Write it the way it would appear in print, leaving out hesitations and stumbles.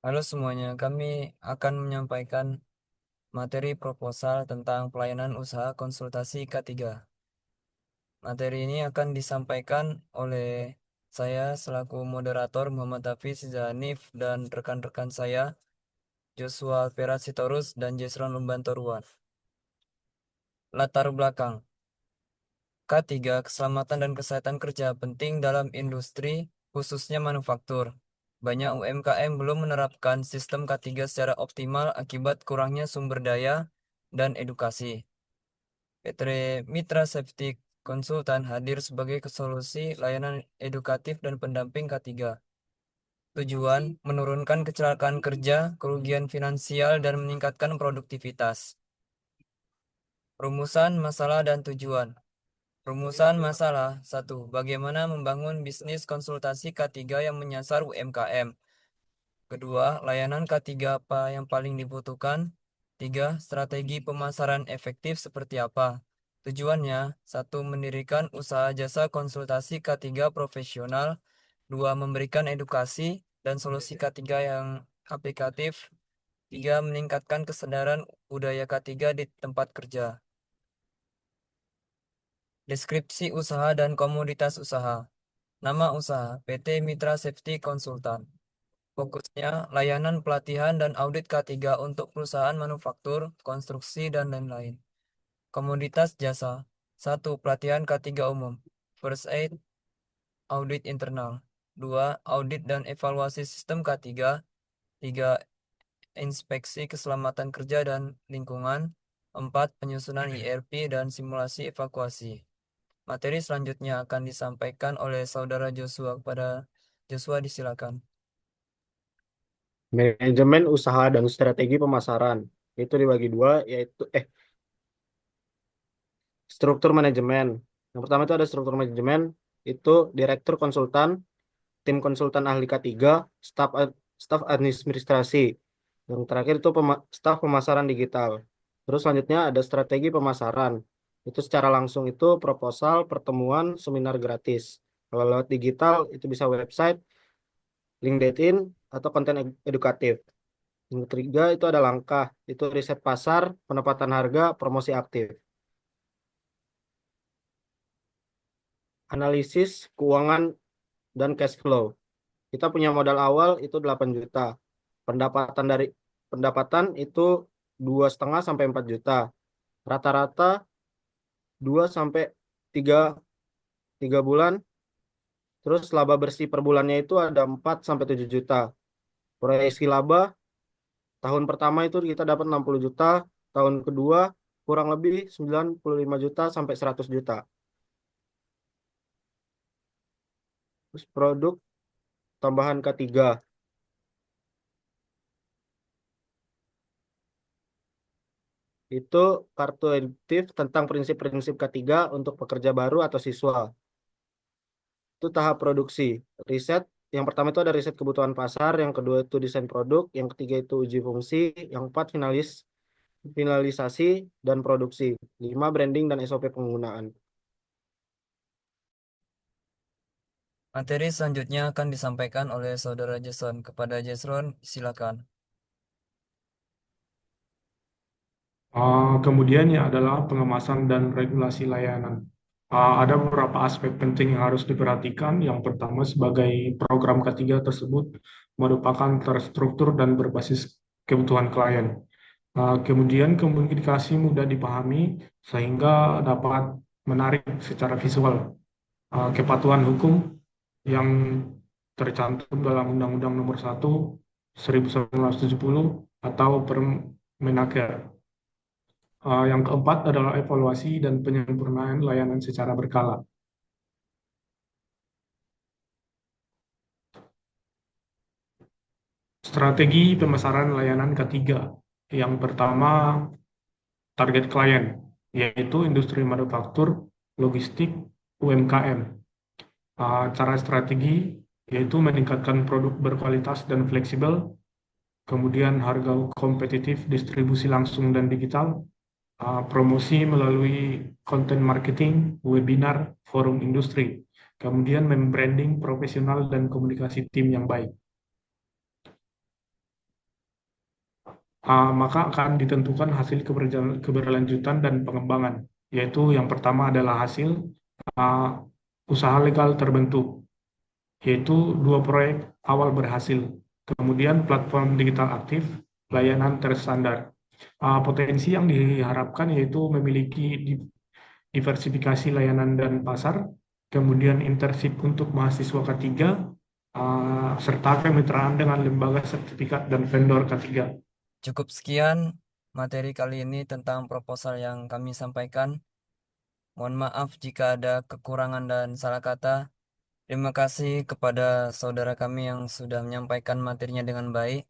Halo semuanya, kami akan menyampaikan materi proposal tentang pelayanan usaha konsultasi K3. Materi ini akan disampaikan oleh saya selaku moderator Muhammad Hafiz Zanif dan rekan-rekan saya Joshua Alvera Sitorus dan Jesron Lumbantoruan. Latar belakang K3, keselamatan dan kesehatan kerja penting dalam industri, khususnya manufaktur. Banyak UMKM belum menerapkan sistem K3 secara optimal akibat kurangnya sumber daya dan edukasi. PT Mitra Safety Konsultan hadir sebagai solusi layanan edukatif dan pendamping K3. Tujuan, menurunkan kecelakaan kerja, kerugian finansial, dan meningkatkan produktivitas. Rumusan, masalah, dan tujuan. Rumusan masalah 1. Bagaimana membangun bisnis konsultasi K3 yang menyasar UMKM. Kedua, layanan K3 apa yang paling dibutuhkan? Tiga, strategi pemasaran efektif seperti apa? Tujuannya, satu, mendirikan usaha jasa konsultasi K3 profesional. Dua, memberikan edukasi dan solusi K3 yang aplikatif. Tiga, meningkatkan kesadaran budaya K3 di tempat kerja. Deskripsi usaha dan komoditas usaha. Nama usaha, PT Mitra Safety Konsultan. Fokusnya, layanan pelatihan dan audit K3 untuk perusahaan manufaktur, konstruksi, dan lain-lain. Komoditas jasa. Satu, pelatihan K3 umum. First aid, audit internal. Dua, audit dan evaluasi sistem K3. Tiga, inspeksi keselamatan kerja dan lingkungan. Empat, penyusunan IRP dan simulasi evakuasi. Materi selanjutnya akan disampaikan oleh Saudara Joshua. Kepada Joshua, disilakan. Manajemen usaha dan strategi pemasaran itu dibagi dua, yaitu struktur manajemen. Yang pertama itu ada struktur manajemen, itu direktur konsultan, tim konsultan ahli K3, staf administrasi. Yang terakhir itu staf pemasaran digital. Terus selanjutnya ada strategi pemasaran. Itu secara langsung itu proposal, pertemuan, seminar gratis. Kalau lewat digital itu bisa website, LinkedIn, atau konten edukatif. Yang ketiga itu ada langkah, itu riset pasar, penempatan harga, promosi aktif. Analisis keuangan dan cash flow. Kita punya modal awal itu 8 juta. Pendapatan dari pendapatan itu 2,5 sampai 4 juta. Rata-rata 2 sampai 3 3 bulan. Terus laba bersih per bulannya itu ada 4 sampai 7 juta. Proyeksi laba tahun pertama itu kita dapat 60 juta, tahun kedua kurang lebih 95 juta sampai 100 juta. Terus produk tambahan ketiga itu kartu eduktif tentang prinsip-prinsip ketiga untuk pekerja baru atau siswa. Itu tahap produksi. Riset, yang pertama itu ada riset kebutuhan pasar, yang kedua itu desain produk, yang ketiga itu uji fungsi, yang keempat finalisasi dan produksi. Lima, branding dan SOP penggunaan. Materi selanjutnya akan disampaikan oleh Saudara Jason. Kepada Jason, silakan. Kemudiannya adalah pengemasan dan regulasi layanan. Ada beberapa aspek penting yang harus diperhatikan. Yang pertama, sebagai program ketiga tersebut merupakan terstruktur dan berbasis kebutuhan klien. Kemudian komunikasi mudah dipahami sehingga dapat menarik secara visual. Kepatuhan hukum yang tercantum dalam Undang-Undang Nomor 1 1970 atau Permenaker. Yang keempat adalah evaluasi dan penyempurnaan layanan secara berkala. Strategi pemasaran layanan ketiga. Yang pertama, target klien, yaitu industri manufaktur, logistik, UMKM. Cara strategi yaitu meningkatkan produk berkualitas dan fleksibel, kemudian harga kompetitif, distribusi langsung dan digital, promosi melalui konten marketing, webinar, forum industri, kemudian membranding profesional dan komunikasi tim yang baik. maka akan ditentukan hasil keberlanjutan dan pengembangan, yaitu yang pertama adalah hasil uh, usaha legal terbentuk, yaitu 2 proyek awal berhasil. Kemudian platform digital aktif, layanan terstandar. Potensi yang diharapkan yaitu memiliki diversifikasi layanan dan pasar, kemudian internship untuk mahasiswa K3, serta kemitraan dengan lembaga sertifikat dan vendor K3. Cukup sekian materi kali ini tentang proposal yang kami sampaikan. Mohon maaf jika ada kekurangan dan salah kata. Terima kasih kepada saudara kami yang sudah menyampaikan materinya dengan baik.